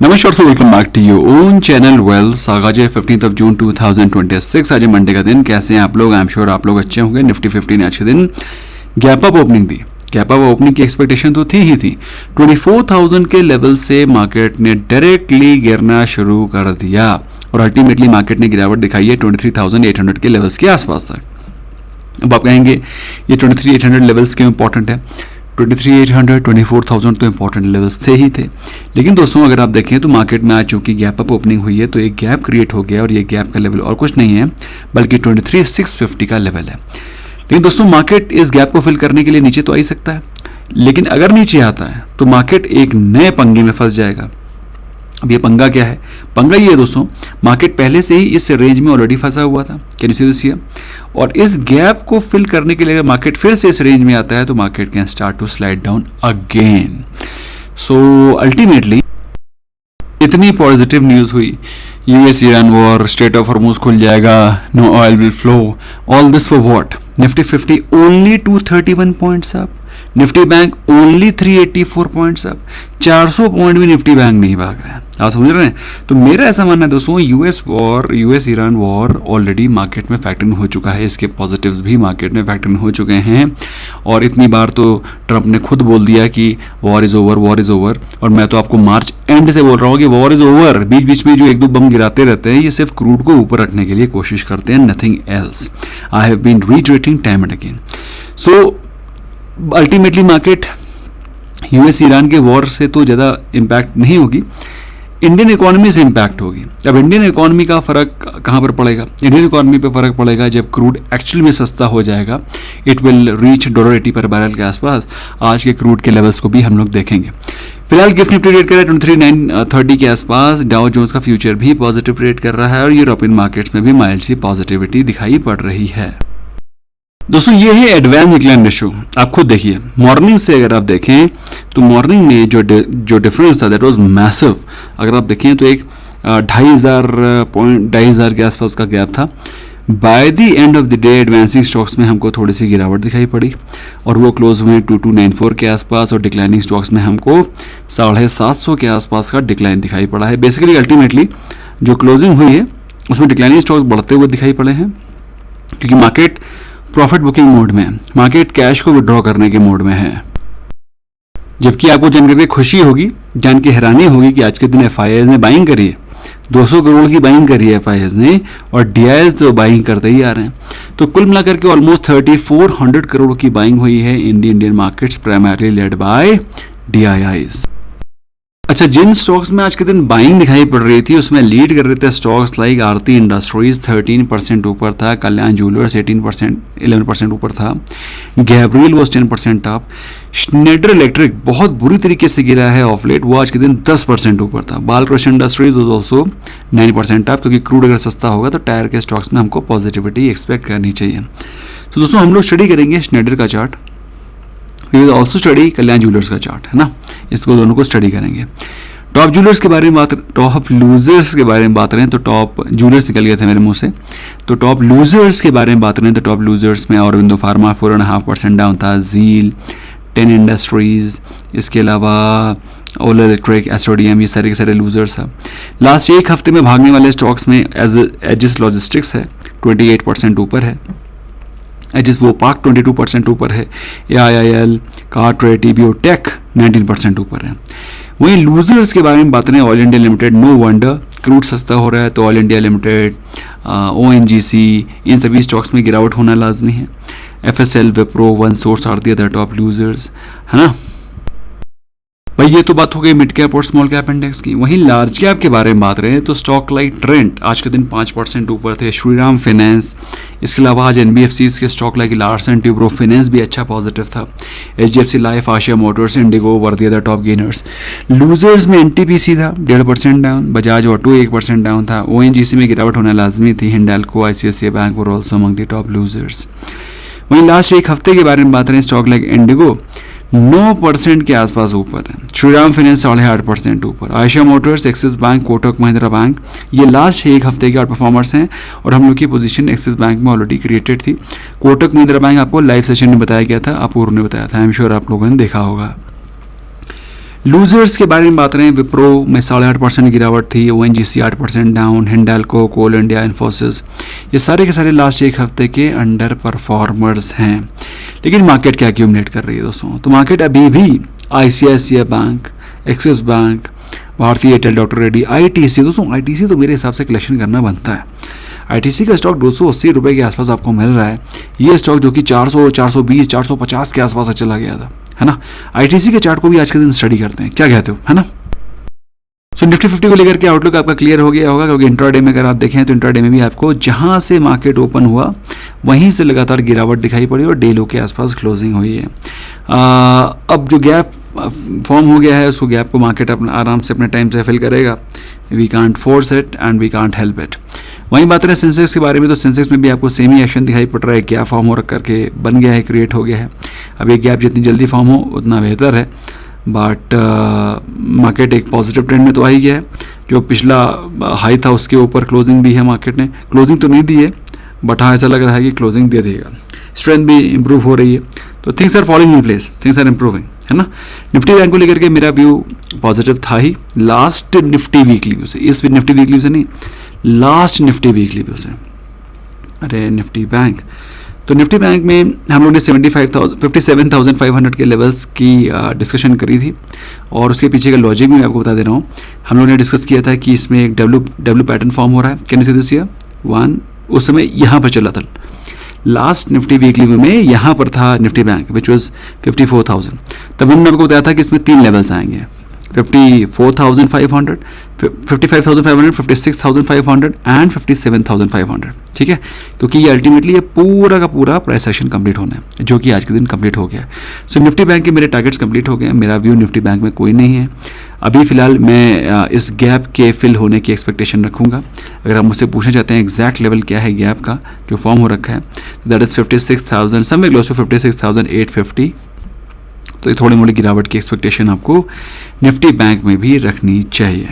नमस्कार so welcome back to your own channel Wells. आज है 15 जून 2026। आज है मंडे का दिन। कैसे हैं आप लोग? आई एम श्योर आप लोग अच्छे होंगे। निफ्टी 50 ने आज के दिन गैप अप ओपनिंग दी। गैप अप ओपनिंग की एक्सपेक्टेशन तो थी ही थी। 24,000 के लेवल से मार्केट ने डायरेक्टली गिरना शुरू कर दिया और अल्टीमेटली मार्केट ने गिरावट दिखाई है 23,800 के लेवल्स के आसपास तक। अब आप कहेंगे ये 23,800 लेवल्स क्यों इंपॉर्टेंट है? 23,800 24,000 तो इंपॉर्टेंट लेवल्स थे ही थे, लेकिन दोस्तों अगर आप देखें तो मार्केट में आज चूंकि गैप अप ओपनिंग हुई है तो एक गैप क्रिएट हो गया और ये गैप का लेवल और कुछ नहीं है बल्कि 23,650 का लेवल है। लेकिन दोस्तों मार्केट इस गैप को फिल करने के लिए नीचे तो आ ही सकता है, लेकिन अगर नीचे आता है तो मार्केट एक नए पंगे में फंस जाएगा। अब ये पंगा क्या है? पंगा ये है दोस्तों, मार्केट पहले से ही इस रेंज में ऑलरेडी फंसा हुआ था, can you see this here? और इस गैप को फिल करने के लिए अगर मार्केट फिर से इस रेंज में आता है तो market can start to slide down again. So ultimately इतनी पॉजिटिव न्यूज़ हुई, US Iran war, strait of Hormuz खुल जाएगा, no oil will flow, all this for what? Nifty 50 only 231 points up, Nifty bank only 384 points up. 400 point भी Nifty bank नहीं भागा है। आप समझ रहे हैं? तो मेरा ऐसा मानना है दोस्तों, US Iran war already market में फैक्टर हो चुका है, इसके पॉजिटिव्स भी मार्केट में फैक्टर हो चुके हैं। और इतनी बार तो ट्रंप ने खुद बोल दिया कि war is over, war is over. और मैं तो आपको मार्च एंड से बोल रहा हूँ कि वॉर इज़ ओवर। बीच बीच में जो एक दो बम गिराते रहते हैं ये सिर्फ क्रूड को ऊपर रखने के लिए कोशिश करते हैं, nothing else. I have been reiterating time and again. So ultimately market US Iran के वॉर से तो ज़्यादा इम्पैक्ट नहीं होगी, इंडियन इकोनॉमी से इम्पैक्ट होगी। अब इंडियन इकोनॉमी का फ़र्क कहाँ पर पड़ेगा? इंडियन इकोनॉमी पे फ़र्क पड़ेगा जब क्रूड एक्चुअली में सस्ता हो जाएगा। इट विल रीच $80 पर बैरल के आसपास। आज के क्रूड के लेवल्स को भी हम लोग देखेंगे। फिलहाल गिफ्ट निफ्टी ट्रेड कर रहा है 23,930 के आसपास। डाउ जोन्स का फ्यूचर भी पॉजिटिव ट्रेड कर रहा है और यूरोपियन मार्केट्स में भी माइल्ड सी पॉजिटिविटी दिखाई पड़ रही है। दोस्तों ये है एडवांस डिक्लाइन रेशियो। आप खुद देखिए, मॉर्निंग से अगर आप देखें तो मॉर्निंग में जो डिफरेंस था दैट वाज मैसिव। अगर आप देखें तो एक 2,500 के आसपास का गैप था। By the end of the day advancing stocks में हमको थोड़ी सी गिरावट दिखाई पड़ी और वो क्लोज हुए 2294 के आसपास, और डिक्लाइनिंग स्टॉक्स में हमको 750 के आसपास का डिक्लाइन दिखाई पड़ा है। बेसिकली अल्टीमेटली जो क्लोजिंग हुई है उसमें डिक्लाइनिंग स्टॉक्स बढ़ते हुए दिखाई पड़े हैं, क्योंकि मार्केट प्रॉफिट बुकिंग मोड में है, मार्केट कैश को विड्रॉ करने के मोड में है। जबकि आपको जानकर के खुशी होगी, जान के हैरानी होगी कि आज के दिन एफआईआईज ने बाइंग करी है, 200 करोड़ की बाइंग करी है एफआईआईज ने, और डीआईएस तो बाइंग करते ही आ रहे हैं। तो कुल मिलाकर के ऑलमोस्ट 3,400 करोड़ की बाइंग हुई है in the Indian markets, primarily led by DIIs. अच्छा, जिन स्टॉक्स में आज के दिन बाइंग दिखाई पड़ रही थी उसमें लीड कर रहे थे स्टॉक्स लाइक आरती इंडस्ट्रीज 13% ऊपर था, कल्याण ज्वेलर्स 11% ऊपर था, Gabriel was 10% up, Snider electric बहुत बुरी तरीके से गिरा है ऑफ लेट, वो आज के दिन 10% ऊपर था, Balkrishna industries was also 9% up, क्योंकि क्रूड अगर सस्ता होगा तो टायर के स्टॉक्स में हमको पॉजिटिविटी एक्सपेक्ट करनी चाहिए। तो दोस्तों हम लोग स्टडी करेंगे स्नेडर का chart, we will also study Kalyan Jewellers का चार्ट, है ना, इसको दोनों को स्टडी करेंगे। टॉप ज्वेलर्स के बारे में टॉप लूजर्स के बारे में बात करें तो टॉप ज्वेलर्स निकल गए थे मेरे मुंह से, तो टॉप लूजर्स के बारे में बात करें तो टॉप लूजर्स में औरबिंदो फार्मा 4.5% डाउन था, जील 10 इंडस्ट्रीज, इसके अलावा ओला इलेक्ट्रिक, एसओडीएम, ये सारे के सारे लूजर्स है। लास्ट एक हफ्ते में भागने वाले स्टॉक्स में एजिस लॉजिस्टिक्स है 28% ऊपर है, एजिस वो पार्क 22% ऊपर है, AIIL, कार्ट्रेट, टीबीओ टेक 19% ऊपर है। वहीं लूजर्स के बारे में बात करें, Oil India Limited, no wonder crude सस्ता हो रहा है तो ऑयल इंडिया लिमिटेड, ONGC, इन सभी स्टॉक्स में गिरावट होना लाजमी है। FSL, Wipro, One Source are the other top losers, है ना भाई। ये तो बात हो गई मिड कैप और स्मॉल कैप इंडेक्स की। वहीं लार्ज कैप के बारे में बात करें तो स्टॉक लाइक ट्रेंट आज के दिन 5% ऊपर थे, श्रीराम फाइनेंस, इसके अलावा आज NBFCs के stock like Larsen Toubro finance भी अच्छा पॉजिटिव था, HDFC life, Asia Motors, Indigo वर दी अदर टॉप गेनर्स। लूजर्स में NTPC था 1.5% डाउन, बजाज ऑटो 1% डाउन था, ONGC में गिरावट होना लाजमी थी, Hindalco, ICICI bank were also among the top losers. वहीं लास्ट एक हफ्ते के बारे में बात करें, स्टॉक लाइक इंडिगो 9% के आसपास ऊपर है, श्रीराम फाइनेंस 8.5% ऊपर, Ayesha Motors, axis bank, Kotak Mahindra bank, ये लास्ट एक हफ्ते के आउट परफॉर्मर्स हैं। और हम लोग की पोजीशन एक्सिस बैंक में ऑलरेडी क्रिएटेड थी। कोटक महिंद्रा बैंक आपको लाइव सेशन में बताया गया था, अपूर्व ने बताया था, आई एम श्योर आप लोगों ने देखा होगा। लूजर्स के बारे में बात करें, विप्रो में 8.5% गिरावट थी, ONGC 8% डाउन, हिंडाल्को, कोल इंडिया, इन्फोसिस, ये सारे के सारे लास्ट एक हफ्ते के अंडर परफॉर्मर्स हैं। लेकिन मार्केट क्या एक्यूमुलेट कर रही है दोस्तों? तो मार्केट अभी भी ICICI बैंक, एक्सिस बैंक, भारतीय एयरटेल, डॉक्टर रेड्डी, ITC, दोस्तों ITC तो मेरे हिसाब से कलेक्शन करना बनता है। ITC का स्टॉक 280 रुपये के आसपास आपको मिल रहा है। ये स्टॉक जो कि 400, 420, 450 के आसपास चला गया था, है ना। ITC के चार्ट को भी आज के दिन स्टडी करते हैं, क्या कहते हो, है ना। सो निफ्टी 50 को लेकर के आउटलुक आपका क्लियर हो गया होगा, क्योंकि इंट्राडे में अगर आप देखें तो इंट्राडे में भी आपको जहां से मार्केट ओपन हुआ वहीं से लगातार गिरावट दिखाई पड़ी और डे लो के आसपास क्लोजिंग हुई है। अब जो गैप फॉर्म हो गया है, उसको गैप को मार्केट अपना आराम से अपने टाइम से फिल करेगा। We can't force it and we can't help it. वहीं बात करें सेंसेक्स के बारे में, तो सेंसेक्स में भी आपको सेम ही एक्शन दिखाई पड़ रहा है। गैप फॉर्म हो रख करके बन गया है, क्रिएट हो गया है। अब ये गैप जितनी जल्दी फॉर्म हो उतना बेहतर है, बट मार्केट एक पॉजिटिव ट्रेंड में तो आ ही गया है। जो पिछला हाई था उसके ऊपर क्लोजिंग दी है मार्केट ने, क्लोजिंग तो नहीं दी है बट हाँ ऐसा लग रहा है कि क्लोजिंग दे देगा। स्ट्रेंथ भी इंप्रूव हो रही है, तो things are following in place, things are improving, है ना। निफ्टी बैंक को लेकर के मेरा व्यू पॉजिटिव था ही लास्ट निफ्टी वीकली व्यू से, इस निफ्टी वीकली व्यू से नहीं, लास्ट निफ्टी वीकली व्यू से। अरे निफ्टी बैंक, तो निफ्टी बैंक में हम लोगों ने 57,500 के लेवल्स की डिस्कशन करी थी, और उसके पीछे का लॉजिक भी मैं आपको बता दे रहा हूँ। हम लोगों ने डिस्कस किया था कि इसमें एक डब्ल्यू पैटर्न फॉर्म हो रहा है। Can you see this here? One उस समय यहाँ पर चला था, लास्ट निफ्टी वीकली व्यू में यहाँ पर था निफ्टी बैंक विच वॉज 54,000। तब हमने आपको बताया था कि इसमें 3 लेवल्स आएंगे, 54,500, 55,500, 56,500 एंड 57,500, ठीक है। क्योंकि ये अल्टीमेटली ये पूरा का पूरा प्राइस सेशन कंप्लीट होना है, जो कि आज के दिन कंप्लीट हो गया है। सो निफ्टी बैंक के मेरे टारगेट्स कंप्लीट हो गए हैं। मेरा व्यू निफ्टी बैंक में कोई नहीं है अभी फिलहाल। मैं इस गैप के फिल होने की एक्सपेक्टेशन रखूंगा। अगर आप मुझसे पूछना चाहते हैं एग्जैक्ट लेवल क्या है गैप का जो फॉर्म हो रखा है, that is 56,000, somewhere close to 56,850। तो थोड़ी मोड़ी गिरावट की एक्सपेक्टेशन आपको निफ्टी बैंक में भी रखनी चाहिए।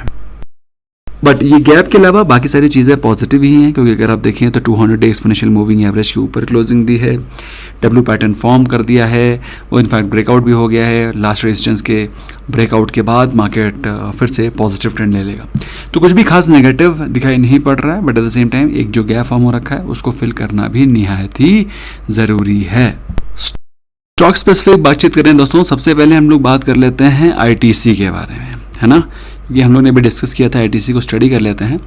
बट ये गैप के अलावा बाकी सारी चीज़ें पॉजिटिव ही हैं, क्योंकि अगर आप देखें तो 200 डे एक्सपोनेंशियल मूविंग एवरेज के ऊपर क्लोजिंग दी है, डब्ल्यू पैटर्न फॉर्म कर दिया है, वो इनफैक्ट ब्रेकआउट भी हो गया है। लास्ट रेजिस्टेंस के ब्रेकआउट के बाद मार्केट फिर से पॉजिटिव ट्रेंड ले लेगा। तो कुछ भी खास नेगेटिव दिखाई नहीं पड़ रहा है, but at the same time एक जो गैप फॉर्म हो रखा है उसको फिल करना भी निहायत ही ज़रूरी है। स्टॉक स्पेसिफिक बातचीत करें दोस्तों, सबसे पहले हम लोग बात कर लेते हैं ITC के बारे में, है ना, क्योंकि हम लोग ने भी डिस्कस किया था। ITC को स्टडी कर लेते हैं।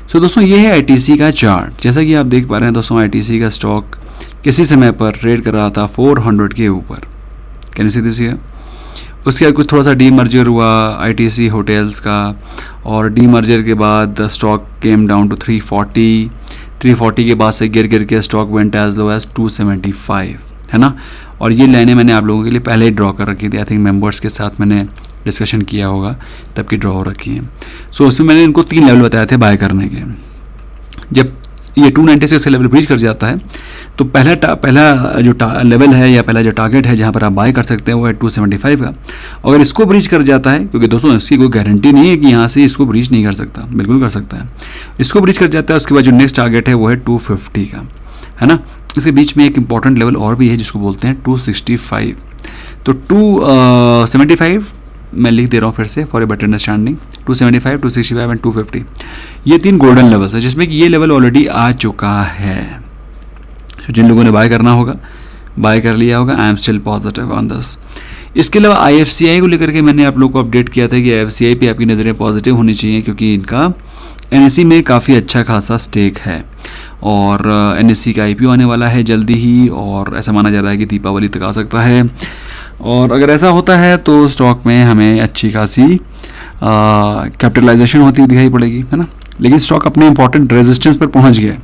सो दोस्तों ये है ITC का चार्ट। जैसा कि आप देख पा रहे हैं दोस्तों, ITC का स्टॉक किसी समय पर ट्रेड कर रहा था 400 के ऊपर। Can you see this here? उसके बाद कुछ थोड़ा सा डी मर्जर हुआ ITC होटल्स का, और डी मर्जर के बाद स्टॉक केम डाउन टू 340 के बाद से गिर के stock went as low as 275, है ना। और ये लाइनें मैंने आप लोगों के लिए पहले ही ड्रॉ कर रखी थी। आई थिंक मेंबर्स के साथ मैंने डिस्कशन किया होगा, तब की ड्रॉ हो रखी है। सो उसमें मैंने इनको 3 लेवल बताए थे बाय करने के। जब ये 296 से लेवल ब्रीच कर जाता है तो पहला जो लेवल है या पहला जो टारगेट है जहाँ पर आप बाय कर सकते हैं वो है 275 का। अगर इसको ब्रीच कर जाता है, क्योंकि दोस्तों इसकी कोई गारंटी नहीं है कि यहाँ से इसको ब्रीच नहीं कर सकता, बिल्कुल कर सकता है। इसको ब्रीच कर जाता है, उसके बाद जो नेक्स्ट टारगेट है वो है 250 का, है ना। इसके बीच में एक इंपॉर्टेंट लेवल और भी है जिसको बोलते हैं 265। तो 275 मैं लिख दे रहा हूँ फिर से for a better understanding, 275, 265 and 250, ये 3 गोल्डन लेवल्स है, जिसमें कि ये लेवल ऑलरेडी आ चुका है। तो जिन लोगों ने बाय करना होगा बाय कर लिया होगा। I am still positive on this. इसके अलावा IFCI को लेकर के मैंने आप लोग को अपडेट किया था कि IFCI पे आपकी नज़रें पॉजिटिव होनी चाहिए, क्योंकि इनका NSE में काफ़ी अच्छा खासा स्टेक है, और NSE का IPO आने वाला है जल्दी ही, और ऐसा माना जा रहा है कि दीपावली तक आ सकता है। और अगर ऐसा होता है तो स्टॉक में हमें अच्छी खासी कैपिटलाइजेशन होती दिखाई पड़ेगी, है ना। लेकिन स्टॉक अपने इंपॉर्टेंट रेजिस्टेंस पर पहुंच गया है।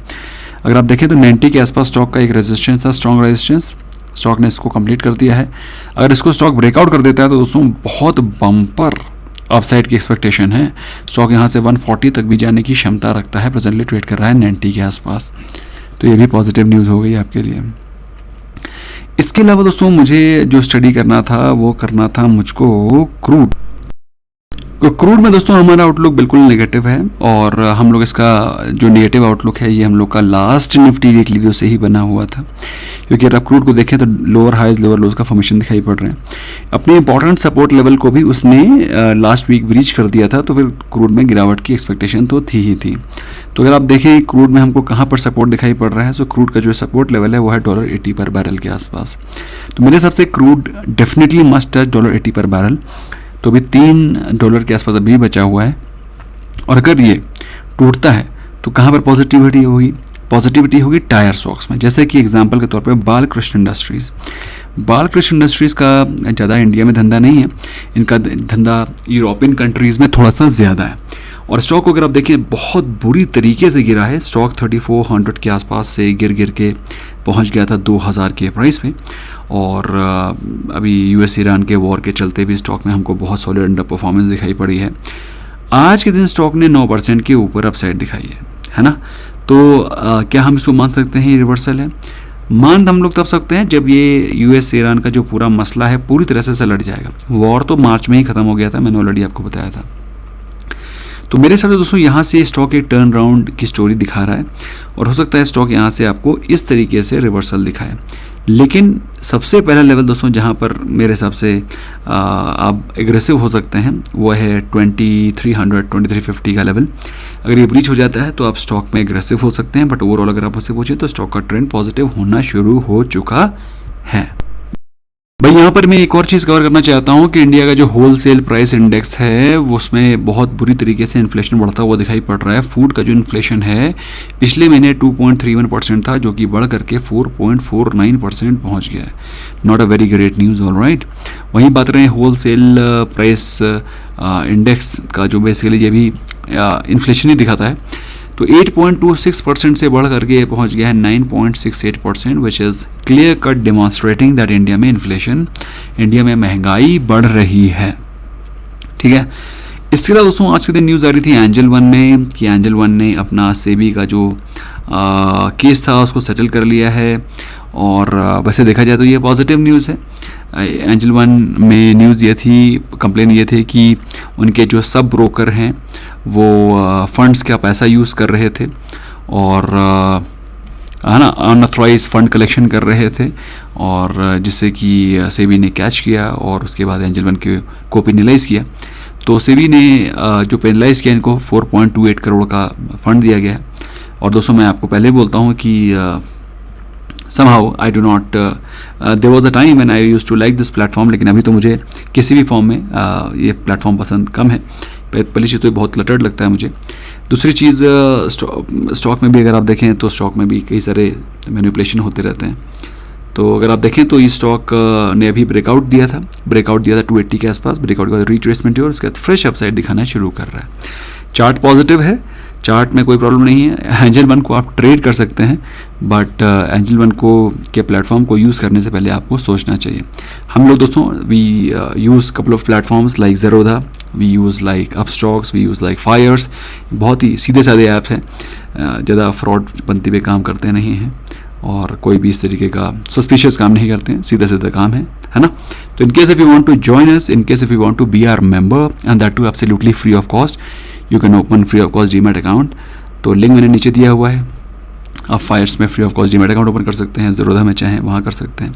अगर आप देखें तो 90 के आसपास स्टॉक का एक रेजिस्टेंस था, स्ट्रॉन्ग रेजिस्टेंस, स्टॉक ने इसको कंप्लीट कर दिया है। अगर इसको स्टॉक ब्रेकआउट कर देता है तो दोस्तों बहुत बम्पर अपसाइड की एक्सपेक्टेशन है। स्टॉक यहाँ से 140 तक भी जाने की क्षमता रखता है। प्रेजेंटली ट्रेड कर रहा है 90 के आसपास, तो ये भी पॉजिटिव न्यूज़ हो गई आपके लिए। इसके अलावा दोस्तों मुझे जो स्टडी करना था वो करना था मुझको क्रूड। तो क्रूड में दोस्तों हमारा आउटलुक बिल्कुल नेगेटिव है, और हम लोग इसका जो नेगेटिव आउटलुक है ये हम लोग का लास्ट निफ्टी वीकली व्यू से ही बना हुआ था। क्योंकि अगर आप क्रूड को देखें तो लोअर हाइज लोअर लोज का फॉर्मेशन दिखाई पड़ रहे हैं। अपने इंपॉर्टेंट सपोर्ट लेवल को भी उसने लास्ट वीक ब्रीच कर दिया था, तो फिर क्रूड में गिरावट की एक्सपेक्टेशन तो थी ही थी। तो अगर आप देखें क्रूड में हमको कहाँ पर सपोर्ट दिखाई पड़ रहा है, तो क्रूड का जो सपोर्ट लेवल है वो है $80 पर बैरल के आसपास। तो मेरे हिसाब से क्रूड डेफिनेटली मस्ट टच $80 पर बैरल। तो अभी $3 के आसपास अभी बचा हुआ है, और अगर ये टूटता है तो कहाँ पर पॉजिटिविटी होगी? पॉजिटिविटी होगी टायर स्टॉक्स में। जैसे कि एग्जांपल के तौर पे बालकृष्ण इंडस्ट्रीज़ का ज़्यादा इंडिया में धंधा नहीं है, इनका धंधा यूरोपियन कंट्रीज़ में थोड़ा सा ज़्यादा है। और स्टॉक को अगर आप देखें बहुत बुरी तरीके से गिरा है। स्टॉक 3400 के आसपास से गिर के पहुंच गया था 2000 के प्राइस पे। और अभी यूएस ईरान के वॉर के चलते भी स्टॉक में हमको बहुत सॉलिड अंडर परफॉर्मेंस दिखाई पड़ी है। आज के दिन स्टॉक ने 9% के ऊपर अपसाइड दिखाई है ना। तो क्या हम इसको मान सकते हैं ये रिवर्सल है? मान हम लोग तब सकते हैं जब ये यूएस ईरान का जो पूरा मसला है पूरी तरह से सलट जाएगा। वॉर तो मार्च में ही ख़त्म हो गया था, मैंने ऑलरेडी आपको बताया था। तो मेरे हिसाब से दोस्तों यहाँ से स्टॉक एक टर्न राउंड की स्टोरी दिखा रहा है, और हो सकता है स्टॉक यहाँ से आपको इस तरीके से रिवर्सल दिखाए। लेकिन सबसे पहला लेवल दोस्तों जहाँ पर मेरे हिसाब से आप एग्रेसिव हो सकते हैं वो है 2350 का लेवल। अगर ये ब्रीच हो जाता है तो आप स्टॉक में एग्रेसिव हो सकते हैं, बट ओवरऑल अगर आप उससे पूछें तो स्टॉक का ट्रेंड पॉजिटिव होना शुरू हो चुका है। भाई यहाँ पर मैं एक और चीज़ कवर करना चाहता हूँ कि इंडिया का जो होलसेल प्राइस इंडेक्स है उसमें बहुत बुरी तरीके से इन्फ्लेशन बढ़ता हुआ दिखाई पड़ रहा है। फूड का जो इन्फ्लेशन है पिछले महीने 2.31% था, जो कि बढ़ करके 4.49% पहुँच गया है। Not a very great news, all right. वहीं बात रहे होलसेल प्राइस इंडेक्स का, जो बेसिकली ये भी इन्फ्लेशन ही दिखाता है, तो 8.26% से बढ़ करके पहुंच गया है 9.68%, which is clear cut demonstrating that India में महंगाई बढ़ रही है। ठीक है। इसके अलावा दोस्तों आज के दिन न्यूज़ आ रही थी एंजल वन में कि एंजल वन ने अपना सेबी का जो केस था उसको सेटल कर लिया है, और वैसे देखा जाए तो ये पॉजिटिव न्यूज़ है। एंजल वन में न्यूज़ ये थी, कंप्लेन ये थे कि उनके जो सब ब्रोकर हैं वो फंड्स का पैसा यूज़ कर रहे थे, और है ना अनऑथराइज फंड कलेक्शन कर रहे थे, और जिससे कि सेबी ने कैच किया और उसके बाद एंजल वन को पेनलाइज़ किया। तो सेबी ने जो पेनलाइज़ किया इनको 4.28 करोड़ का फंड दिया गया है। और दोस्तों मैं आपको पहले बोलता हूँ कि somehow I do not there was a time when I used to like this platform, लेकिन अभी तो मुझे किसी भी फॉर्म में ये प्लेटफॉर्म पसंद कम है। पहली चीज़ तो बहुत लटर्ड लगता है मुझे। दूसरी चीज़ स्टॉक में भी अगर आप देखें तो स्टॉक में भी कई सारे मैनिपुलेशन होते रहते हैं। तो अगर आप देखें तो ये स्टॉक ने अभी ब्रेकआउट दिया था 280 के आसपास। ब्रेकआउट के बाद रिट्रेसमेंट हुआ और उसके बाद फ्रेश अपसाइड दिखाना शुरू कर रहा है। चार्ट पॉजिटिव है, चार्ट में कोई प्रॉब्लम नहीं है। एंजल वन को आप ट्रेड कर सकते हैं, बट एंजल वन को के प्लेटफॉर्म को यूज़ करने से पहले आपको सोचना चाहिए। हम लोग दोस्तों we use couple of platforms like Zerodha, we use like Upstox, we use like Fyers. बहुत ही सीधे साधे ऐप्स हैं, ज़्यादा फ्रॉड बनती पे काम करते नहीं हैं और कोई भी इस तरीके का सस्पिशियस काम नहीं करते हैं, सीधा सीधा काम है ना। तो in case if you want to join us, in case if you want to be our member and that too absolutely free of cost, you can open free of cost demat account. तो link मैंने नीचे दिया हुआ है। आप फायर्स में free of cost demat account open कर सकते हैं, ज़रूरत में चाहें वहाँ कर सकते हैं।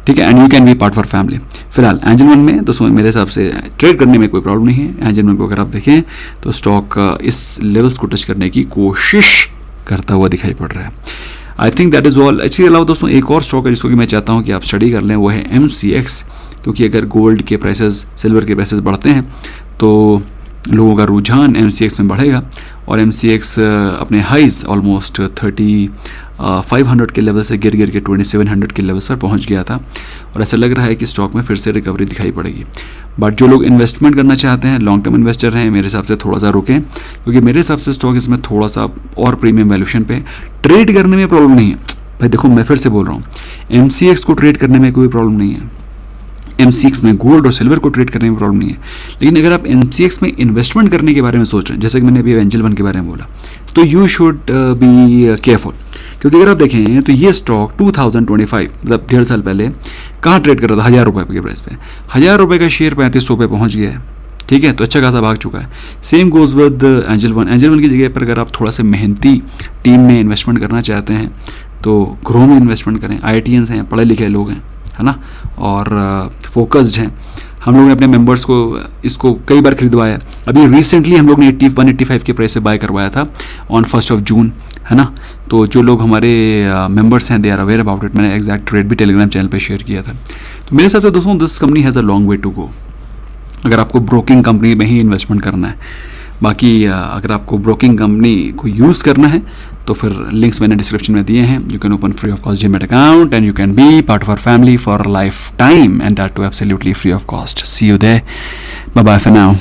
ठीक है, and you can be part for family. फिलहाल एंजल वन में दोस्तों मेरे हिसाब से ट्रेड करने में कोई प्रॉब्लम नहीं है। एंजल वन को अगर आप देखें तो स्टॉक इस लेवल्स को टच करने की कोशिश करता हुआ दिखाई पड़ रहा है। I think that is all. इसके अलावा दोस्तों एक और स्टॉक है जिसको कि मैं चाहता हूँ कि आप स्टडी कर लें, वो है MCX। क्योंकि अगर गोल्ड के प्राइसेस, सिल्वर के प्राइसेस बढ़ते हैं तो लोगों का रुझान MCX में बढ़ेगा, और MCX अपने हाइज ऑलमोस्ट 3500 के लेवल से गिर के 2700 के लेवल्स पर पहुंच गया था, और ऐसा लग रहा है कि स्टॉक में फिर से रिकवरी दिखाई पड़ेगी। बट जो लोग इन्वेस्टमेंट करना चाहते हैं, लॉन्ग टर्म इन्वेस्टर हैं, मेरे हिसाब से थोड़ा सा रुकें, क्योंकि मेरे हिसाब से स्टॉक इसमें थोड़ा सा और प्रीमियम वैल्यूशन पे ट्रेड करने में प्रॉब्लम नहीं है। भाई देखो मैं फिर से बोल रहा हूँ, MCX को ट्रेड करने में कोई प्रॉब्लम नहीं है, MCX में गोल्ड और सिल्वर को ट्रेड करने में प्रॉब्लम नहीं है। लेकिन अगर आप MCX में इन्वेस्टमेंट करने के बारे में सोच रहे हैं, जैसे कि मैंने अभी एंजल वन के बारे में बोला, तो यू शुड बी केयरफुल। क्योंकि अगर आप देखें तो ये स्टॉक 2025 मतलब 1.5 साल पहले कहाँ ट्रेड कर रहा था, 1000 रुपये के प्राइस पे। 1000 रुपये का शेयर 3500 पे पहुँच गया है। ठीक है, तो अच्छा खासा भाग चुका है। Same goes with angel one. Angel one की जगह पर अगर आप थोड़ा सा मेहनती टीम में इन्वेस्टमेंट करना चाहते हैं तो ग्रो में इन्वेस्टमेंट करें। IITians हैं, पढ़े लिखे लोग हैं, है ना, और फोकस्ड हैं। हम लोग ने अपने मेंबर्स को इसको कई बार खरीदवाया। अभी रिसेंटली हम लोग ने 185 के प्राइस से बाय करवाया था ऑन 1 जून, है ना। तो जो लोग हमारे मेंबर्स हैं they are aware about it. मैंने एग्जैक्ट रेट भी टेलीग्राम चैनल पे शेयर किया था। तो मेरे हिसाब से दोस्तों this company has a long way to go, अगर आपको ब्रोकिंग कंपनी में ही इन्वेस्टमेंट करना है। बाकी अगर आपको ब्रोकिंग कंपनी को यूज़ करना है तो फिर लिंक्स मैंने डिस्क्रिप्शन में दिए हैं। You can open free of cost demat account and you can be part of our family for lifetime and that too absolutely free of cost. See you there, bye bye for now.